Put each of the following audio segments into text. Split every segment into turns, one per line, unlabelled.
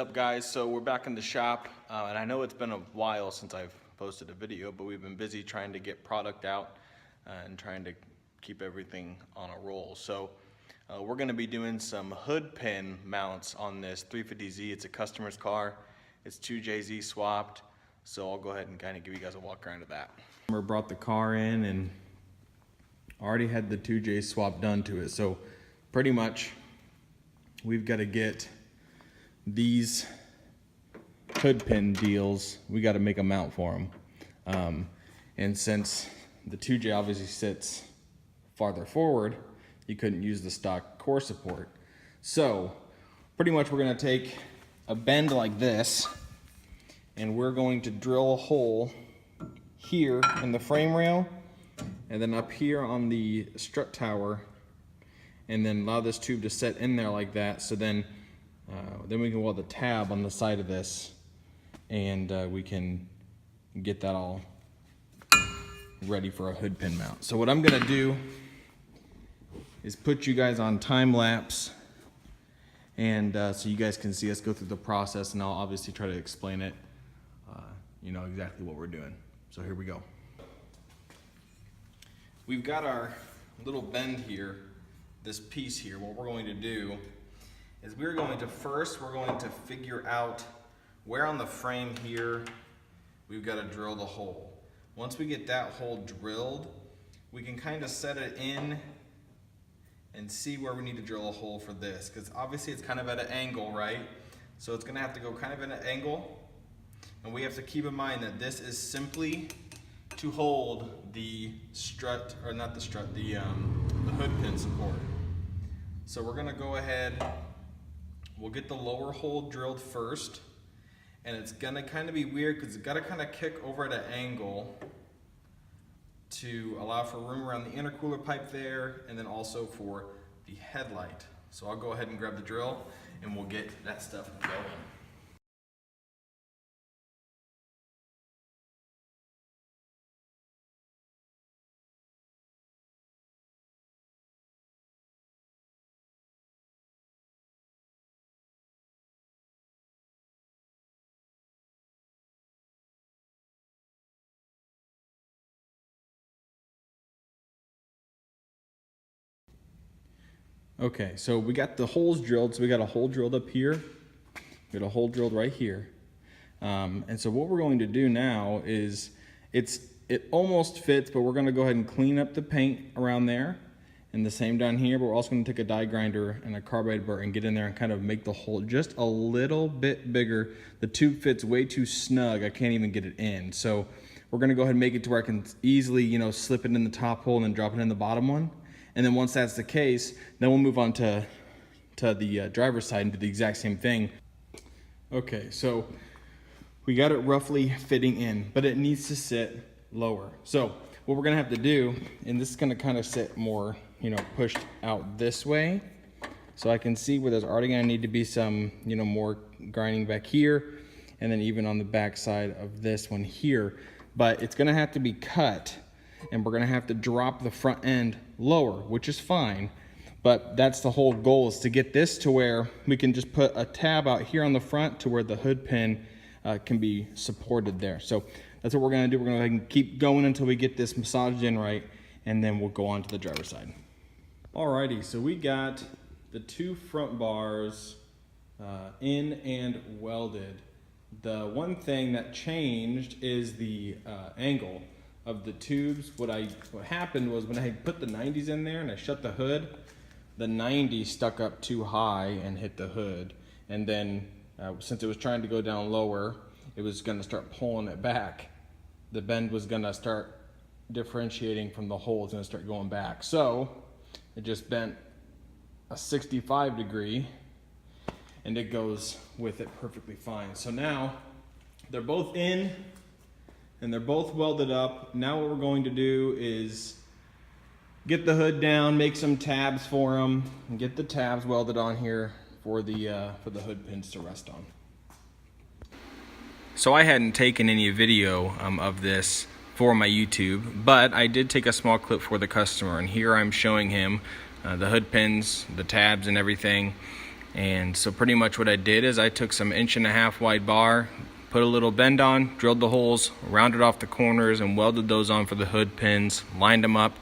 up, guys? So we're back in the shop, and I know it's been a while since I've posted a video, but we've been busy trying to get product out and trying to keep everything on a roll. So we're going to be doing some hood pin mounts on this 350Z. It's a customer's car. It's 2JZ swapped, so I'll go ahead and kind of give you guys a walk around of that. We brought the car in and already had the 2J swap done to it, so pretty much we've got to get these hood pin deals, we got to make a mount for them. And since the 2J obviously sits farther forward, you couldn't use the stock core support. So pretty much we're going to take a bend like this, and we're going to drill a hole here in the frame rail, and then up here on the strut tower, and then allow this tube to set in there like that. So then we can weld the tab on the side of this, and we can get that all ready for a hood pin mount. So what I'm gonna do is put you guys on time lapse, and so you guys can see us go through the process, and I'll obviously try to explain it, you know, exactly what we're doing. So here we go. We've got our little bend here, this piece here. What we're going to do is we're going to figure out where on the frame here we've got to drill the hole. Once we get that hole drilled, we can kind of set it in and see where we need to drill a hole for this, because obviously it's kind of at an angle, right? So it's going to have to go kind of in an angle, and we have to keep in mind that this is simply to hold the strut, or not the strut, the hood pin support. So we're going to go ahead. We'll get the lower hole drilled first, and it's gonna kind of be weird because it's gotta kind of kick over at an angle to allow for room around the intercooler pipe there, and then also for the headlight. So I'll go ahead and grab the drill, and we'll get that stuff going. Okay, so we got the holes drilled. So we got a hole drilled up here. We got a hole drilled right here. And so what we're going to do now is, it almost fits, but we're going to go ahead and clean up the paint around there, and the same down here. But we're also going to take a die grinder and a carbide burr and get in there and kind of make the hole just a little bit bigger. The tube fits way too snug. I can't even get it in. So we're going to go ahead and make it to where I can easily, you know, slip it in the top hole and then drop it in the bottom one. And then once that's the case, then we'll move on to the driver's side and do the exact same thing. Okay, so we got it roughly fitting in, but it needs to sit lower. So what we're gonna have to do, and this is gonna kind of sit more, you know, pushed out this way. So I can see where there's already gonna need to be some, you know, more grinding back here, and then even on the back side of this one here. But it's gonna have to be cut, and we're gonna have to drop the front end lower, which is fine, but that's the whole goal, is to get this to where we can just put a tab out here on the front to where the hood pin can be supported there. So that's what we're gonna do. We're gonna keep going until we get this massaged in right, and then we'll go on to the driver's side. Alrighty, so we got the two front bars in and welded. The one thing that changed is the angle of the tubes. What happened was, when I put the 90s in there and I shut the hood, the 90 stuck up too high and hit the hood. And then since it was trying to go down lower, it was gonna start pulling it back. The bend was gonna start differentiating from the hole. It's gonna start going back. So it just bent a 65 degree, and it goes with it perfectly fine. So now they're both in, and they're both welded up. Now what we're going to do is get the hood down, make some tabs for them, and get the tabs welded on here for the hood pins to rest on. So I hadn't taken any video of this for my YouTube, but I did take a small clip for the customer, and here I'm showing him the hood pins, the tabs and everything. And so pretty much what I did is I took some 1.5 wide bar, put a little bend on, drilled the holes, rounded off the corners, and welded those on for the hood pins, lined them up,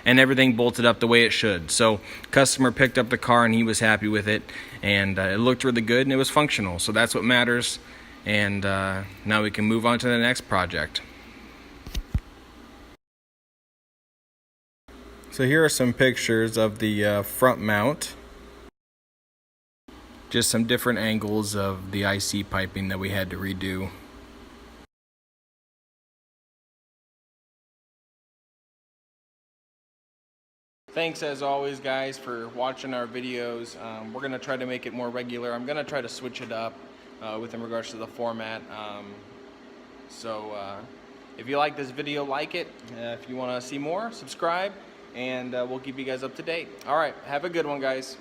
and everything bolted up the way it should. So customer picked up the car and he was happy with it, and it looked really good and it was functional. So that's what matters. And now we can move on to the next project. So here are some pictures of the front mount. Just some different angles of the IC piping that we had to redo. Thanks as always, guys, for watching our videos. We're going to try to make it more regular. I'm going to try to switch it up in regards to the format. If you like this video, like it. If you want to see more, subscribe, and we'll keep you guys up to date. All right, have a good one, guys.